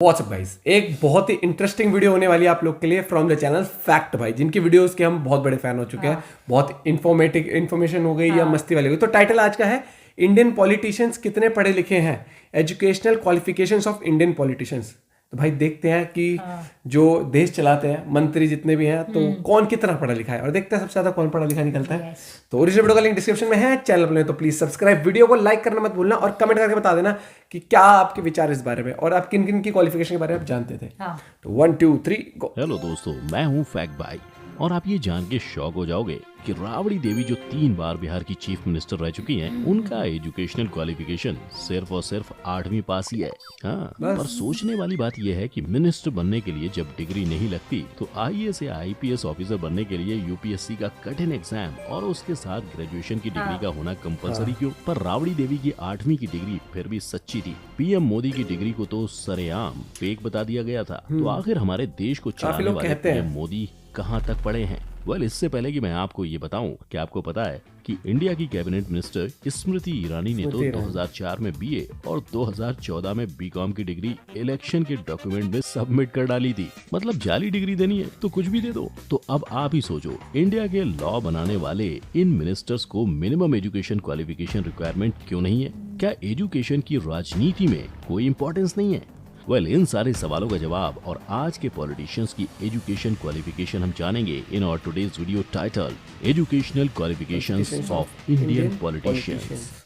WhatsApp guys, एक बहुत ही interesting video होने वाली है आप लोग के लिए फ्रॉम द चैनल फैक्ट भाई, जिनकी वीडियोस के हम बहुत बड़े फैन हो चुके हैं। बहुत इन्फॉर्मेशन हो गई या मस्ती वाली हो गई। तो टाइटल आज का है इंडियन पॉलिटिशियंस कितने पढ़े लिखे हैं, educational qualifications of Indian politicians. तो भाई देखते हैं कि जो देश चलाते हैं मंत्री जितने भी हैं तो कौन कितना पढ़ा लिखा है, और देखते हैं सबसे ज्यादा कौन पढ़ा लिखा निकलता है। तो ओरिजिनल वीडियो का लिंक डिस्क्रिप्शन में है, चैनल पर तो प्लीज सब्सक्राइब, वीडियो को लाइक करना मत भूलना और कमेंट करके बता देना कि क्या आपके विचार इस बारे में और आप किन किन की क्वालिफिकेशन के बारे में आप जानते थे। तो 1 2 3 गो। हेलो दोस्तों, मैं हूं फैक्ट भाई और आप ये जान के शॉक हो जाओगे कि राबड़ी देवी जो 3 बार बिहार की चीफ मिनिस्टर रह चुकी हैं, उनका एजुकेशनल क्वालिफिकेशन सिर्फ और सिर्फ 8वीं पास ही है। हाँ, पर सोचने वाली बात यह है कि मिनिस्टर बनने के लिए जब डिग्री नहीं लगती तो आईएएस या आईपीएस ऑफिसर बनने के लिए यूपीएससी का कठिन एग्जाम और उसके साथ ग्रेजुएशन की डिग्री का होना कंपलसरी क्यों? पर राबड़ी देवी की 8वीं की डिग्री फिर भी सच्ची थी। पीएम मोदी की डिग्री को तो सरेआम फेक बता दिया गया था। तो आखिर हमारे देश को चलाने वाले पीएम मोदी कहाँ तक पढ़े हैं? इससे पहले कि मैं आपको ये बताऊं कि आपको पता है कि इंडिया की कैबिनेट मिनिस्टर स्मृति ईरानी ने तो 2004 में बीए और 2014 में बीकॉम की डिग्री इलेक्शन के डॉक्यूमेंट में सबमिट कर डाली थी। मतलब जाली डिग्री देनी है तो कुछ भी दे दो। तो अब आप ही सोचो, इंडिया के लॉ बनाने वाले इन मिनिस्टर्स को मिनिमम एजुकेशन क्वालिफिकेशन रिक्वायरमेंट क्यों नहीं है? क्या एजुकेशन की राजनीति में कोई इम्पोर्टेंस नहीं है? इन सारे सवालों का जवाब और आज के पॉलिटिशियंस की एजुकेशन क्वालिफिकेशन हम जानेंगे in our today's video title educational qualifications of Indian politicians.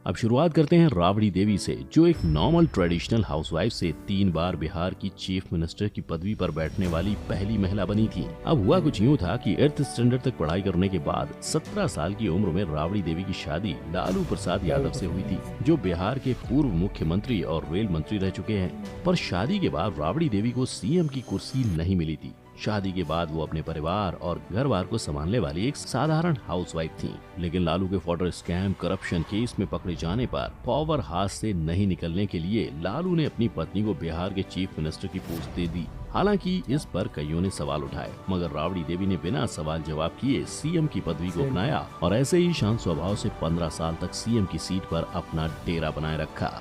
अब शुरुआत करते हैं राबड़ी देवी से, जो एक नॉर्मल ट्रेडिशनल हाउसवाइफ से 3 बार बिहार की चीफ मिनिस्टर की पदवी पर बैठने वाली पहली महिला बनी थी। अब हुआ कुछ यूँ था कि 8th स्टैंडर्ड तक पढ़ाई करने के बाद 17 साल की उम्र में राबड़ी देवी की शादी लालू प्रसाद यादव से हुई थी, जो बिहार के पूर्व मुख्यमंत्री और रेल मंत्री रह चुके हैं। पर शादी के बाद राबड़ी देवी को सीएम की कुर्सी नहीं मिली थी। शादी के बाद वो अपने परिवार और घर बार को संभालने वाली एक साधारण हाउसवाइफ थी। लेकिन लालू के फॉर्डर स्कैम करप्शन केस में पकड़े जाने पर पावर हाथ से नहीं निकलने के लिए लालू ने अपनी पत्नी को बिहार के चीफ मिनिस्टर की पोस्ट दे दी। हालांकि इस पर कईयों ने सवाल उठाए, मगर राबड़ी देवी ने बिना सवाल जवाब किए सीएम की पदवी को अपनाया और ऐसे ही शांत स्वभाव से 15 साल तक सीएम की सीट पर अपना डेरा बनाए रखा।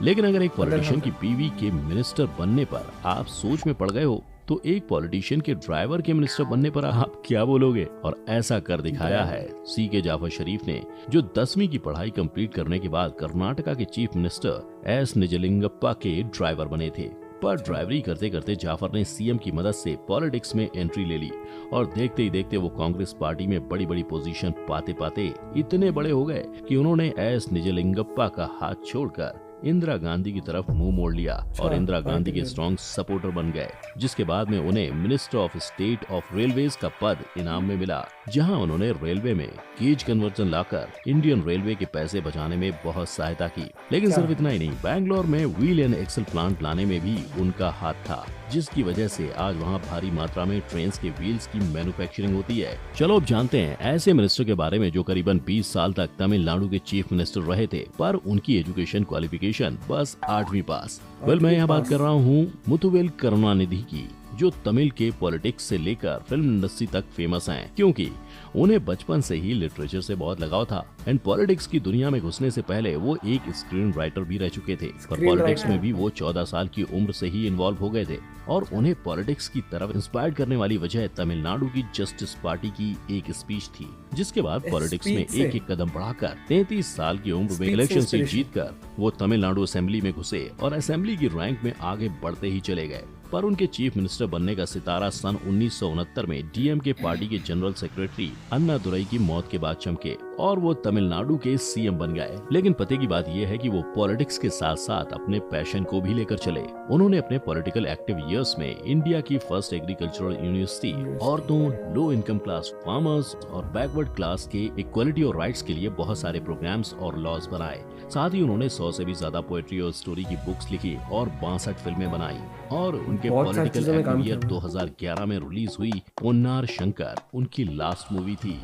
लेकिन अगर एक पॉलिटिशियन की बीवी के मिनिस्टर बनने पर आप सोच में पड़ गए हो, तो एक पॉलिटिशियन के ड्राइवर के मिनिस्टर बनने पर आप क्या बोलोगे? और ऐसा कर दिखाया है सीके जाफर शरीफ ने, जो 10वीं की पढ़ाई कंप्लीट करने के बाद कर्नाटका के चीफ मिनिस्टर एस निजलिंगप्पा के ड्राइवर बने थे। पर ड्राइवरी करते करते जाफर ने सीएम की मदद से पॉलिटिक्स में एंट्री ले ली और देखते ही देखते वो कांग्रेस पार्टी में बड़ी बड़ी पोजीशन पाते पाते इतने बड़े हो गए कि उन्होंने एस निजलिंगप्पा का हाथ छोड़कर इंदिरा गांधी की तरफ मुंह मोड़ लिया और इंदिरा गांधी के स्ट्रॉन्ग सपोर्टर बन गए, जिसके बाद में उन्हें minister of state of railways का पद इनाम में मिला, जहां उन्होंने रेलवे में गेज कन्वर्जन लाकर इंडियन रेलवे के पैसे बचाने में बहुत सहायता की। लेकिन सिर्फ इतना ही नहीं, बैंगलोर में व्हील एंड एक्सल प्लांट लाने में भी उनका हाथ था, जिसकी वजह से आज वहां भारी मात्रा में ट्रेन के व्हील्स की मैन्युफैक्चरिंग होती है। चलो अब जानते हैं ऐसे मिनिस्टर के बारे में जो करीबन 20 साल तक तमिलनाडु के चीफ मिनिस्टर रहे थे, पर उनकी एजुकेशन क्वालिफिकेशन बस 8वीं पास। मैं यहाँ बात कर रहा हूँ मुथुवेल करुणानिधि की, जो तमिल के पॉलिटिक्स से लेकर फिल्म इंडस्ट्री तक फेमस हैं, क्योंकि उन्हें बचपन से ही लिटरेचर से बहुत लगाव था एंड पॉलिटिक्स की दुनिया में घुसने से पहले वो एक स्क्रीन राइटर भी रह चुके थे। पर पॉलिटिक्स में भी वो 14 साल की उम्र से ही इन्वॉल्व हो गए थे और उन्हें पॉलिटिक्स की तरफ इंस्पायर करने वाली वजह तमिलनाडु की जस्टिस पार्टी की एक स्पीच थी, जिसके बाद पॉलिटिक्स में एक एक कदम बढ़ाकर 33 साल की उम्र में इलेक्शन से जीतकर वो तमिलनाडु असेंबली में घुसे और असेंबली की रैंक में आगे बढ़ते ही चले गए। पर उनके चीफ मिनिस्टर बनने का सितारा सन 1969 में डीएमके पार्टी के जनरल सेक्रेटरी अन्नादुरई की मौत के बाद चमके और वो तमिलनाडु के सीएम बन गए। लेकिन पते की बात यह है कि वो पॉलिटिक्स के साथ साथ अपने पैशन को भी लेकर चले। उन्होंने अपने पॉलिटिकल एक्टिव ईयर्स में इंडिया की फर्स्ट एग्रीकल्चरल यूनिवर्सिटी, औरतों, लो इनकम क्लास फार्मर्स और बैकवर्ड क्लास के इक्वलिटी और राइट्स के लिए बहुत सारे प्रोग्राम्स और लॉज बनाए। साथ ही उन्होंने 100 से भी ज्यादा पोएट्री और स्टोरी की बुक्स लिखी और 62 फिल्में बनाई। और उनके पॉलिटिकल एक्टिव ईयर 2011 में रिलीज हुई पोन्नार शंकर उनकी लास्ट मूवी थी।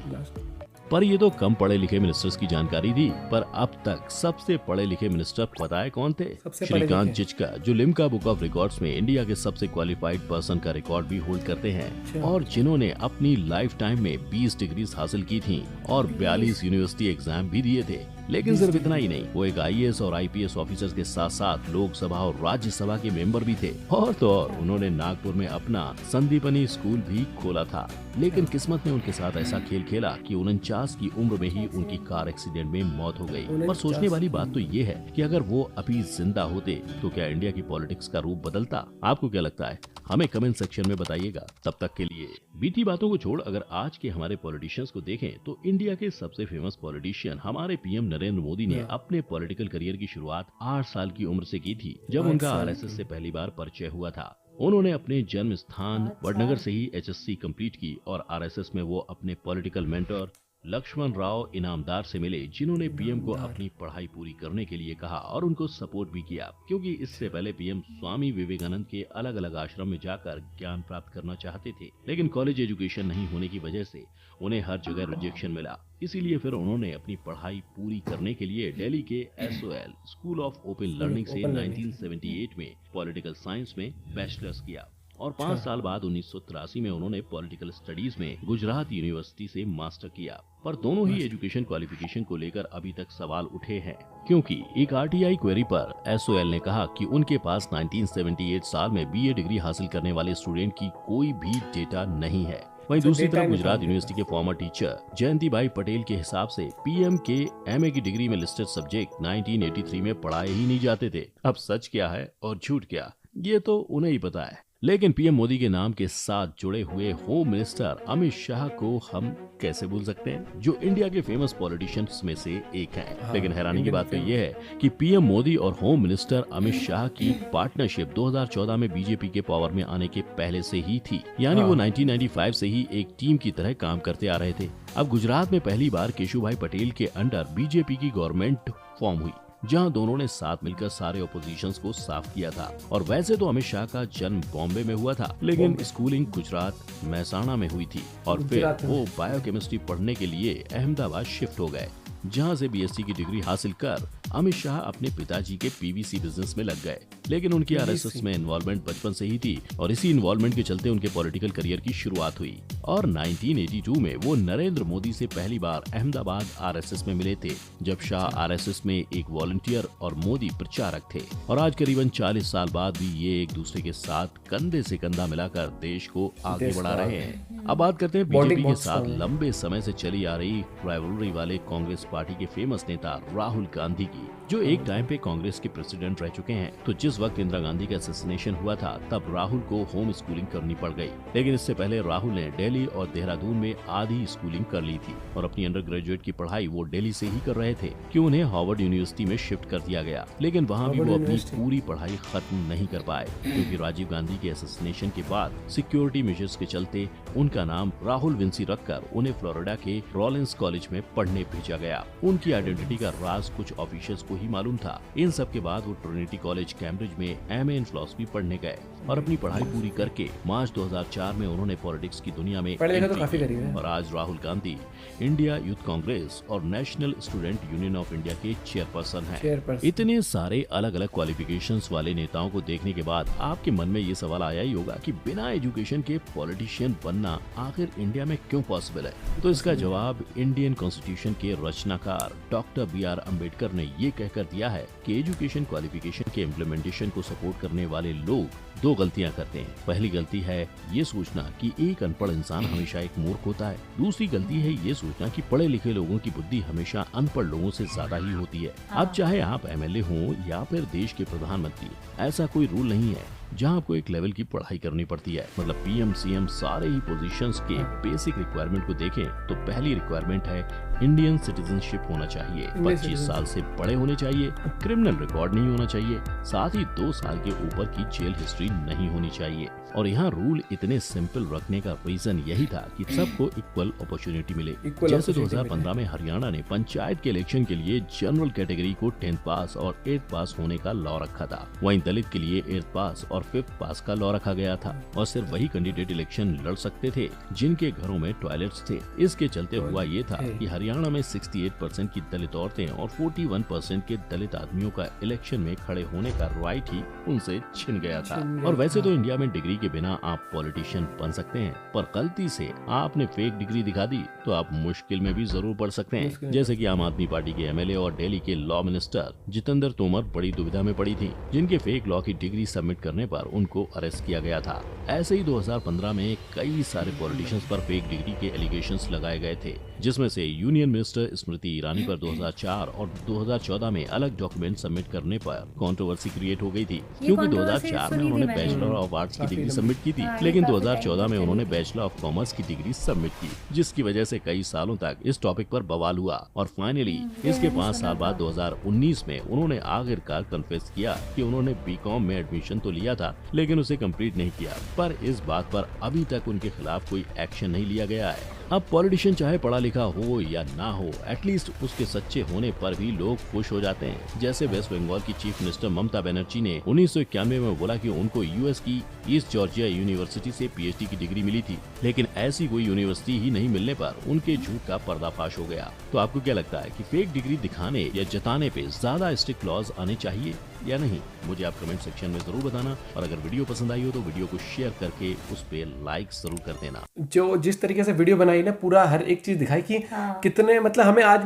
पर ये तो कम पढ़े लिखे मिनिस्टर्स की जानकारी थी, पर अब तक सबसे पढ़े लिखे मिनिस्टर पता है कौन थे? श्रीकांत जिचका, जो लिम्का बुक ऑफ रिकॉर्ड्स में इंडिया के सबसे क्वालिफाइड पर्सन का रिकॉर्ड भी होल्ड करते हैं और जिन्होंने अपनी लाइफ टाइम में 20 डिग्रीज हासिल की थी और 42 यूनिवर्सिटी एग्जाम भी दिए थे। लेकिन सिर्फ इतना ही नहीं, वो एक IAS और IPS ऑफिसर्स के साथ साथ लोकसभा और राज्यसभा के मेंबर भी थे। और तो और उन्होंने नागपुर में अपना संदीपनी स्कूल भी खोला था। लेकिन किस्मत ने उनके साथ ऐसा खेल खेला कि 49 की उम्र में ही उनकी कार एक्सीडेंट में मौत हो गई। और सोचने वाली बात तो ये है कि अगर वो अभी जिंदा होते तो क्या इंडिया की पॉलिटिक्स का रूप बदलता? आपको क्या लगता है? हमें कमेंट सेक्शन में बताइएगा। तब तक के लिए बीती बातों को छोड़ अगर आज के हमारे पॉलिटिशियंस को देखें तो इंडिया के सबसे फेमस पॉलिटिशियन हमारे PM नरेंद्र मोदी ने अपने पॉलिटिकल करियर की शुरुआत 8 साल की उम्र से की थी, जब उनका RSS से पहली बार परिचय हुआ था। उन्होंने अपने जन्म स्थान वडनगर से ही HSC कंप्लीट की और RSS में वो अपने पॉलिटिकल मेंटर लक्ष्मण राव इनामदार से मिले, जिन्होंने PM को अपनी पढ़ाई पूरी करने के लिए कहा और उनको सपोर्ट भी किया, क्योंकि इससे पहले PM स्वामी विवेकानंद के अलग अलग आश्रम में जाकर ज्ञान प्राप्त करना चाहते थे। लेकिन कॉलेज एजुकेशन नहीं होने की वजह से उन्हें हर जगह रिजेक्शन मिला। इसीलिए फिर उन्होंने अपनी पढ़ाई पूरी करने के लिए दिल्ली के SOL school of open learning से 1978 में पॉलिटिकल साइंस में बैचलर्स किया और 5 साल बाद 1983 में उन्होंने पॉलिटिकल स्टडीज में गुजरात यूनिवर्सिटी से मास्टर किया। पर दोनों ही एजुकेशन क्वालिफिकेशन को लेकर अभी तक सवाल उठे हैं, क्योंकि एक RTI क्वेरी पर SOL ने कहा कि उनके पास 1978 साल में BA डिग्री हासिल करने वाले स्टूडेंट की कोई भी डेटा नहीं है। वहीं दूसरी तरफ गुजरात यूनिवर्सिटी के फॉर्मर टीचर जयंतीबाई पटेल के हिसाब से PM के MA की डिग्री में लिस्टेड सब्जेक्ट 1983 में पढ़ाए ही नहीं जाते थे। अब सच क्या है और झूठ क्या, ये तो उन्हें ही पता है। लेकिन PM मोदी के नाम के साथ जुड़े हुए होम मिनिस्टर अमित शाह को हम कैसे भूल सकते हैं, जो इंडिया के फेमस पॉलिटिशियंस में से एक हैं। लेकिन हैरानी की बात तो ये है कि PM मोदी और होम मिनिस्टर अमित शाह की पार्टनरशिप 2014 में BJP के पावर में आने के पहले से ही थी, यानी वो 1995 से ही एक टीम की तरह काम करते आ रहे थे। अब गुजरात में पहली बार केशुभाई पटेल के अंडर BJP की गवर्नमेंट फॉर्म हुई, जहां दोनों ने साथ मिलकर सारे ओपोजिशंस को साफ किया था। और वैसे तो अमित शाह का जन्म बॉम्बे में हुआ था, लेकिन स्कूलिंग गुजरात महसाणा में हुई थी और फिर वो बायोकेमिस्ट्री पढ़ने के लिए अहमदाबाद शिफ्ट हो गए, जहां से BSc की डिग्री हासिल कर अमित शाह अपने पिताजी के PVC बिजनेस में लग गए। लेकिन उनकी RSS में इन्वॉल्वमेंट बचपन से ही थी और इसी इन्वॉल्वमेंट के चलते उनके पॉलिटिकल करियर की शुरुआत हुई। और 1982 में वो नरेंद्र मोदी से पहली बार अहमदाबाद RSS में मिले थे, जब शाह RSS में एक वॉलंटियर और मोदी प्रचारक थे। और आज करीबन 40 साल बाद भी ये एक दूसरे के साथ कंधे से कंधा मिलाकर देश को आगे बढ़ा रहे हैं। अब बात करते हैं BJP के साथ लंबे समय से चली आ रही राइवलरी वाले कांग्रेस पार्टी के फेमस नेता राहुल गांधी की, जो एक टाइम पे कांग्रेस के प्रेसिडेंट रह चुके हैं। तो जिस वक्त इंदिरा गांधी का असैसिनेशन हुआ था, तब राहुल को होम स्कूलिंग करनी पड़ गई। लेकिन इससे पहले राहुल ने दिल्ली और देहरादून में आधी स्कूलिंग कर ली थी और अपनी अंडर ग्रेजुएट की पढ़ाई वो दिल्ली से ही कर रहे थे, कि उन्हें हार्वर्ड यूनिवर्सिटी में शिफ्ट कर दिया गया। लेकिन वहाँ भी वो अपनी पूरी पढ़ाई खत्म नहीं कर पाए, क्योंकि राजीव गांधी के असैसिनेशन के बाद सिक्योरिटी मेजर्स के चलते उनका नाम राहुल विंसी रखकर उन्हें फ्लोरिडा के रॉलिंस कॉलेज में पढ़ने भेजा गया। उनकी आइडेंटिटी का राज कुछ ऑफिशियल्स को ही मालूम था। इन सब के बाद वो ट्रिनिटी कॉलेज कैम्ब्रिज में MA इन फिलॉसफी पढ़ने गए और अपनी पढ़ाई पूरी करके मार्च 2004 में उन्होंने पॉलिटिक्स की दुनिया में और आज राहुल गांधी इंडिया यूथ कांग्रेस और national student union of India के चेयरपर्सन हैं। इतने सारे अलग अलग क्वालिफिकेशंस वाले नेताओं को देखने के बाद आपके मन में ये सवाल आया ही होगा कि बिना एजुकेशन के पॉलिटिशियन बनना आखिर इंडिया में क्यों पॉसिबल है? तो इसका जवाब इंडियन कॉन्स्टिट्यूशन के रचनाकार डॉक्टर BR अम्बेडकर ने ये कहकर दिया है कि एजुकेशन क्वालिफिकेशन के इम्प्लीमेंटेशन को सपोर्ट करने वाले लोग दो गलतियां करते हैं। पहली गलती है ये सोचना कि एक अनपढ़ इंसान हमेशा एक मूर्ख होता है। दूसरी गलती है ये सोचना कि पढ़े लिखे लोगों की बुद्धि हमेशा अनपढ़ लोगों से ज्यादा ही होती है। अब चाहे आप MLA हो या फिर देश के प्रधानमंत्री, ऐसा कोई रूल नहीं है जहां आपको एक लेवल की पढ़ाई करनी पड़ती है। मतलब PM CM सारे ही पोजीशंस के बेसिक रिक्वायरमेंट को देखें तो पहली रिक्वायरमेंट है इंडियन सिटीजनशिप होना चाहिए, 25 साल से बड़े होने चाहिए, क्रिमिनल रिकॉर्ड नहीं होना चाहिए, साथ ही 2 साल के ऊपर की जेल हिस्ट्री नहीं होनी चाहिए। और यहाँ रूल इतने सिंपल रखने का रीजन यही था कि सबको इक्वल अपॉर्चुनिटी मिले। जैसे 2015 में हरियाणा ने पंचायत के इलेक्शन के लिए जनरल कैटेगरी को 10th पास और 8th पास होने का लॉ रखा था, वहीं दलित के लिए 8th पास और 5th पास का लॉ रखा गया था और सिर्फ वही कैंडिडेट इलेक्शन लड़ सकते थे जिनके घरों में टॉयलेट्स थे। इसके चलते हुआ ये था कि हरियाणा में 68% की दलित औरतें और 41% के दलित आदमियों का इलेक्शन में खड़े होने का राइट ही उनसे छिन गया था। और वैसे तो इंडिया में डिग्री के बिना आप पॉलिटिशियन बन सकते हैं, पर गलती से आपने फेक डिग्री दिखा दी तो आप मुश्किल में भी जरूर पड़ सकते हैं। जैसे कि आम आदमी पार्टी के एमएलए और दिल्ली के लॉ मिनिस्टर जितेंद्र तोमर बड़ी दुविधा में पड़ी थी, जिनके फेक लॉ की डिग्री सबमिट करने पर उनको अरेस्ट किया गया था। ऐसे ही 2015 में कई सारे पॉलिटिशियंस पर फेक डिग्री के एलिगेशंस लगाए गए थे, जिसमें से यूनियन मिनिस्टर स्मृति ईरानी पर 2004 और 2014 में अलग डॉक्यूमेंट सबमिट करने पर कंट्रोवर्सी क्रिएट हो गई थी, क्योंकि 2004 में उन्होंने बैचलर ऑफ आर्ट्स की डिग्री सबमिट की थी, लेकिन 2014 में उन्होंने बैचलर ऑफ कॉमर्स की डिग्री सबमिट की, जिसकी वजह से कई सालों तक इस टॉपिक पर बवाल हुआ। और फाइनली इसके 5 साल बाद 2019 में उन्होंने आखिरकार कन्फेस किया कि उन्होंने बीकॉम में एडमिशन तो लिया था लेकिन उसे कंप्लीट नहीं किया। पर इस बात पर अभी तक उनके खिलाफ कोई एक्शन नहीं लिया गया है। अब पॉलिटिशियन चाहे पढ़ा लिखा हो या ना हो, एटलीस्ट उसके सच्चे होने पर भी लोग खुश हो जाते हैं। जैसे वेस्ट बंगाल की चीफ मिनिस्टर ममता बनर्जी ने 1991 में बोला कि उनको यूएस की ईस्ट जॉर्जिया यूनिवर्सिटी से पीएचडी की डिग्री मिली थी, लेकिन ऐसी कोई यूनिवर्सिटी ही नहीं मिलने पर उनके झूठ का पर्दाफाश हो गया। तो आपको क्या लगता है कि फेक डिग्री दिखाने या जताने पे ज्यादा स्ट्रिक्ट लॉज आने चाहिए या नहीं? मुझे आप कमेंट सेक्शन में जरूर बताना, और अगर वीडियो पसंद आई हो तो वीडियो को शेयर करके उस पे लाइक जरूर कर देना। जो जिस तरीके से वीडियो बनाई ना, पूरा हर एक चीज दिखाई कि कितने, मतलब हमें आज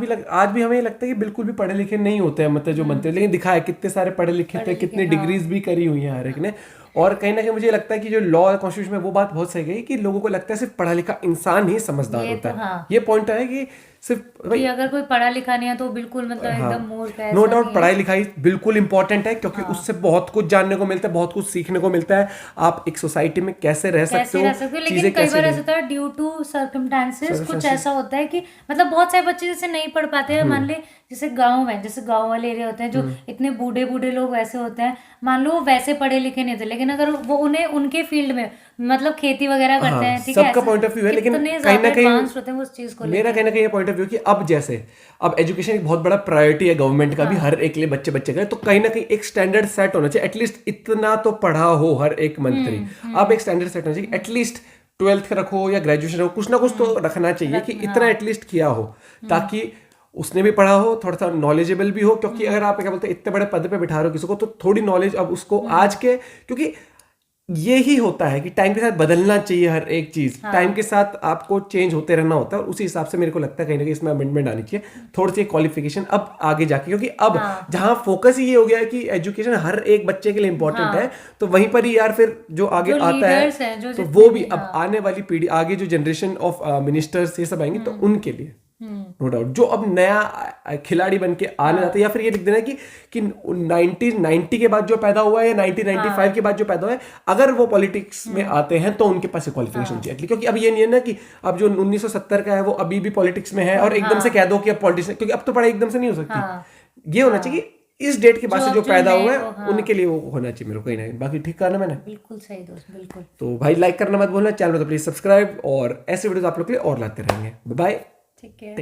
भी हमें लगता है कि बिल्कुल भी पढ़े लिखे नहीं होते हैं, मतलब जो बनते हैं, लेकिन दिखाया कितने सारे पढ़े लिखे थे, कितनी डिग्रीज भी करी हुई है हर एक ने। और कहीं ना कहीं मुझे लगता है कि जो लॉ कॉन्स्टिट्यूशन में वो बात बहुत सही गई कि लोगों को लगता है सिर्फ पढ़ा लिखा इंसान ही समझदार होता है। ये पॉइंट है कि सिर्फ भाई अगर कोई पढ़ा लिखा नहीं है तो बिल्कुल मतलब एकदम मूर्ख है। नो डाउट पढ़ाई लिखाई बिल्कुल इंपॉर्टेंट है, क्योंकि उससे बहुत कुछ जानने को मिलता है, बहुत कुछ सीखने को मिलता है। आप एक सोसाइटी में कैसे रह सकते हो, लेकिन कई बार ऐसा होता है ड्यू टू सर्कमस्टेंसेस, कुछ ऐसा होता है कि मतलब बहुत सारे बच्चे जैसे नहीं पढ़ पाते हैं। मान ले जैसे गाँव वाले एरिया होते हैं जो इतने बूढ़े बूढ़े लोग वैसे होते हैं, मान लो वो वैसे पढ़े लिखे नहीं थे, लेकिन अगर वो उन्हें उनके फील्ड में मतलब खेती वगैरह करते हैं, ठीक है, सबका पॉइंट ऑफ व्यू है, लेकिन कहीं ना कहीं उस चीज को मेरा कहीं ना कहीं ये पॉइंट ऑफ व्यू कि अब एजुकेशन एक बहुत बड़ा प्रायोरिटी है गवर्नमेंट का भी, हर एक लिए बच्चे का, तो कहीं ना कहीं एक स्टैंडर्ड सेट होना चाहिए, एटलीस्ट इतना तो पढ़ा हो हर एक मंत्री। अब एक स्टैंडर्ड सेट होना चाहिए, एटलीस्ट 12th रखो या ग्रेजुएशन रखो, कुछ ना कुछ तो रखना चाहिए कि इतना एटलीस्ट किया हो, ताकि उसने भी पढ़ा हो, थोड़ा सा नॉलेजेबल भी हो। क्योंकि अगर आप क्या बोलते हैं इतने बड़े पद पे बिठा रहे हो किसी को, तो थोड़ी नॉलेज अब उसको आज के, क्योंकि ये ही होता है कि टाइम के साथ बदलना चाहिए हर एक चीज, टाइम के साथ आपको चेंज होते रहना होता है, और उसी हिसाब से मेरे को लगता है कहीं ना कहीं इसमें अमेंडमेंट आनी चाहिए, थोड़ी सी क्वालिफिकेशन अब आगे जाके, क्योंकि अब जहां फोकस ही ये हो गया है कि एजुकेशन हर एक बच्चे के लिए इंपॉर्टेंट है, तो वहीं पर ही यार फिर जो आगे आता है तो वो भी अब आने वाली पीढ़ी, आगे जो जनरेशन ऑफ मिनिस्टर्स ये सब आएंगे, तो उनके लिए नो डाउट जो अब नया खिलाड़ी बन के आने जाता है, या फिर ये लिख देना कि 1990 के बाद जो पैदा हुआ है या 1995 के बाद जो पैदा हुआ है, अगर वो पॉलिटिक्स में आते हैं तो उनके पास क्वालिफिकेशन चाहिए। क्योंकि अब ये नहीं है ना कि अब जो 1970 का है वो अभी भी पॉलिटिक्स में है और एकदम से कह दो कि अब पॉलिटिक्स, क्योंकि अब तो पढ़ाई एकदम से नहीं हो सकती। ये होना चाहिए कि इस डेट के बाद से जो पैदा हुआ है उनके लिए वो होना चाहिए मेरे को, कहीं ना कहीं। बाकी ठीक करना मैंने बिल्कुल सही दोस्त, बिल्कुल। तो भाई लाइक करना मत भूलना, चैनल को तो प्लीज सब्सक्राइब, और ऐसे वीडियोस आप लोग के लिए और लाते रहेंगे। बाय। ठीक है।